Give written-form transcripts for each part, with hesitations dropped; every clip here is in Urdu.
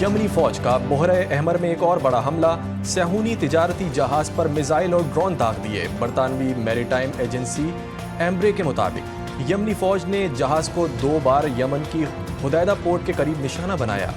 یمنی فوج کا بحیرہ احمر میں ایک اور بڑا حملہ، صہیونی تجارتی جہاز پر میزائل اور ڈرون داغ دیے۔ برطانوی میری ٹائم ایجنسی ایمبرے کے مطابق یمنی فوج نے جہاز کو 2 بار یمن کی حدیدہ پورٹ کے قریب نشانہ بنایا۔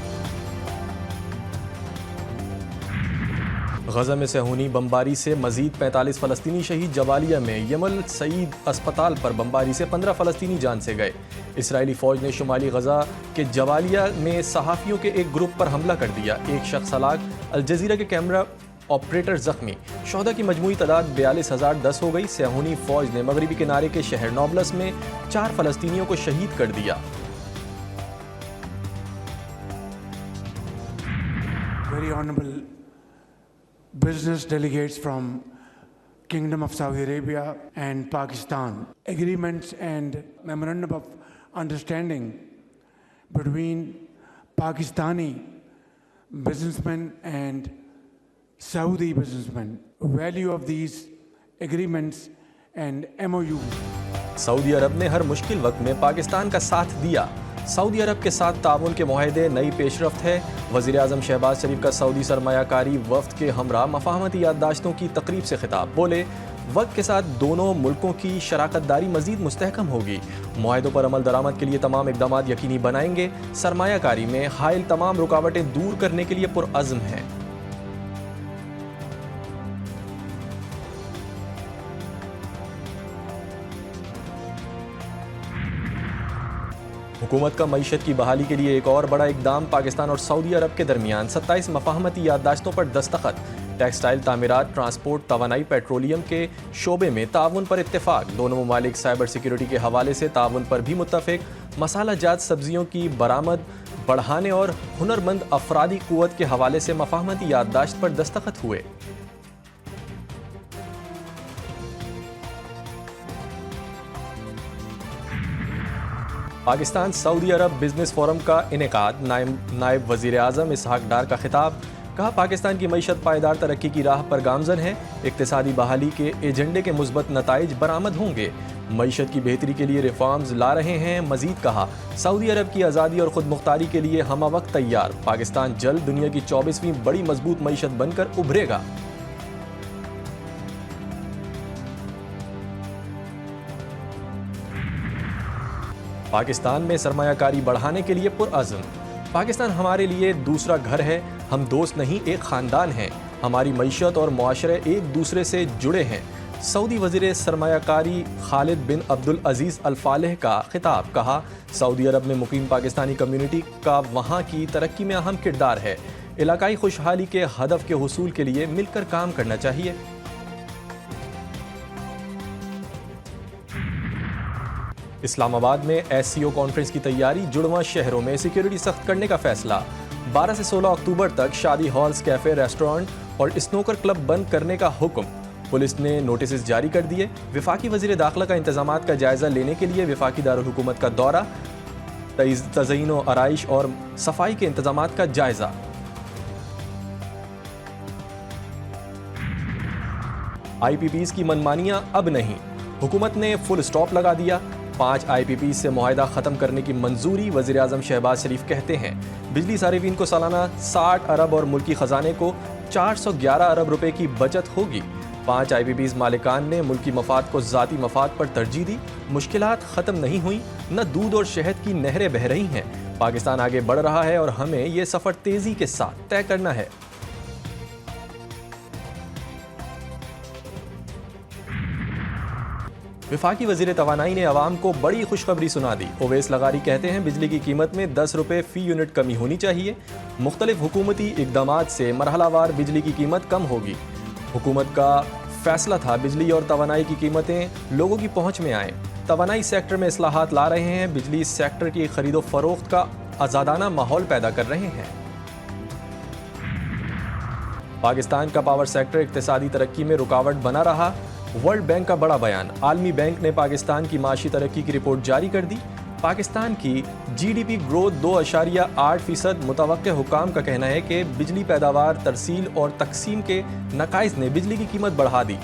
غزہ میں صہیونی بمباری سے مزید 45 فلسطینی شہید۔ جبالیہ میں یمل سعید اسپتال پر بمباری سے 15 فلسطینی جان سے گئے۔ اسرائیلی فوج نے شمالی غزہ کے جبالیہ میں صحافیوں کے ایک گروپ پر حملہ کر دیا، ایک شخص ہلاک، الجزیرہ کے کیمرہ آپریٹر زخمی۔ شہداء کی مجموعی تعداد 42,010 ہو گئی۔ صہیونی فوج نے مغربی کنارے کے شہر نابلس میں 4 فلسطینیوں کو شہید کر دیا۔ Very honorable business delegates from Kingdom of Saudi Arabia and Pakistan, agreements and memorandum of understanding between Pakistani businessmen and Saudi businessmen. Value of these agreements and MOUs. سعودی عرب نے ہر مشکل وقت میں پاکستان کا ساتھ دیا۔ سعودی عرب کے ساتھ تعاون کے معاہدے نئی پیش رفت ہے۔ وزیر اعظم شہباز شریف کا سعودی سرمایہ کاری وفد کے ہمراہ مفاہمتی یادداشتوں کی تقریب سے خطاب۔ بولے، وقت کے ساتھ دونوں ملکوں کی شراکت داری مزید مستحکم ہوگی۔ معاہدوں پر عمل درآمد کے لیے تمام اقدامات یقینی بنائیں گے۔ سرمایہ کاری میں حائل تمام رکاوٹیں دور کرنے کے لیے پرعزم ہیں۔ حکومت کا معیشت کی بحالی کے لیے ایک اور بڑا اقدام۔ پاکستان اور سعودی عرب کے درمیان 27 مفاہمتی یادداشتوں پر دستخط۔ ٹیکسٹائل، تعمیرات، ٹرانسپورٹ، توانائی، پیٹرولیم کے شعبے میں تعاون پر اتفاق۔ دونوں ممالک سائبر سیکیورٹی کے حوالے سے تعاون پر بھی متفق۔ مسالہ جات سبزیوں کی برآمد بڑھانے اور ہنرمند افرادی قوت کے حوالے سے مفاہمتی یادداشت پر دستخط ہوئے۔ پاکستان سعودی عرب بزنس فورم کا انعقاد۔ نائب وزیر اعظم اسحاق ڈار کا خطاب۔ کہا، پاکستان کی معیشت پائیدار ترقی کی راہ پر گامزن ہے۔ اقتصادی بحالی کے ایجنڈے کے مثبت نتائج برآمد ہوں گے۔ معیشت کی بہتری کے لیے ریفارمز لا رہے ہیں۔ مزید کہا، سعودی عرب کی آزادی اور خود مختاری کے لیے ہمہ وقت تیار۔ پاکستان جلد دنیا کی 24ویں بڑی مضبوط معیشت بن کر ابھرے گا۔ پاکستان میں سرمایہ کاری بڑھانے کے لیے پرعزم۔ پاکستان ہمارے لیے دوسرا گھر ہے۔ ہم دوست نہیں، ایک خاندان ہیں۔ ہماری معیشت اور معاشرے ایک دوسرے سے جڑے ہیں۔ سعودی وزیر سرمایہ کاری خالد بن عبدالعزیز الفالح کا خطاب۔ کہا، سعودی عرب میں مقیم پاکستانی کمیونٹی کا وہاں کی ترقی میں اہم کردار ہے۔ علاقائی خوشحالی کے ہدف کے حصول کے لیے مل کر کام کرنا چاہیے۔ اسلام آباد میں ایس سی او کانفرنس کی تیاری۔ جڑواں شہروں میں سیکیورٹی سخت کرنے کا فیصلہ۔ 12 سے 16 اکتوبر تک شادی ہالز، کیفے، ریسٹورانٹ اور اسنوکر کلب بند کرنے کا حکم۔ پولیس نے نوٹسز جاری کر دیے۔ وفاقی وزیر داخلہ کا انتظامات کا جائزہ لینے کے لیے وفاقی دارالحکومت کا دورہ۔ تزئین و آرائش اور صفائی کے انتظامات کا جائزہ۔ آئی پی پیز کی منمانیاں اب نہیں، حکومت نے فل سٹاپ لگا دیا۔ 5 آئی پی پی سے معاہدہ ختم کرنے کی منظوری۔ وزیر اعظم شہباز شریف کہتے ہیں، بجلی صارفین کو سالانہ 60 ارب اور ملکی خزانے کو 411 ارب روپے کی بچت ہوگی۔ 5 آئی پی پیز مالکان نے ملکی مفاد کو ذاتی مفاد پر ترجیح دی۔ مشکلات ختم نہیں ہوئیں، نہ دودھ اور شہد کی نہریں بہہ رہی ہیں۔ پاکستان آگے بڑھ رہا ہے اور ہمیں یہ سفر تیزی کے ساتھ طے کرنا ہے۔ وفاقی وزیر توانائی نے عوام کو بڑی خوشخبری سنا دی۔ اویس لغاری کہتے ہیں، بجلی کی قیمت میں 10 روپے فی یونٹ کمی ہونی چاہیے۔ مختلف حکومتی اقدامات سے مرحلہ وار بجلی کی قیمت کم ہوگی۔ حکومت کا فیصلہ تھا بجلی اور توانائی کی قیمتیں لوگوں کی پہنچ میں آئیں۔ توانائی سیکٹر میں اصلاحات لا رہے ہیں، بجلی سیکٹر کی خرید و فروخت کا آزادانہ ماحول پیدا کر رہے ہیں۔ پاکستان کا پاور سیکٹر اقتصادی ترقی میں رکاوٹ بنا رہا۔ ورلڈ بینک کا بڑا بیان۔ عالمی بینک نے پاکستان کی معاشی ترقی کی رپورٹ جاری کر دی۔ پاکستان کی جی ڈی پی گروتھ 2.8%۔ متوقع حکام کا کہنا ہے کہ بجلی پیداوار، ترسیل اور تقسیم کے نقائص نے بجلی کی قیمت بڑھا دی۔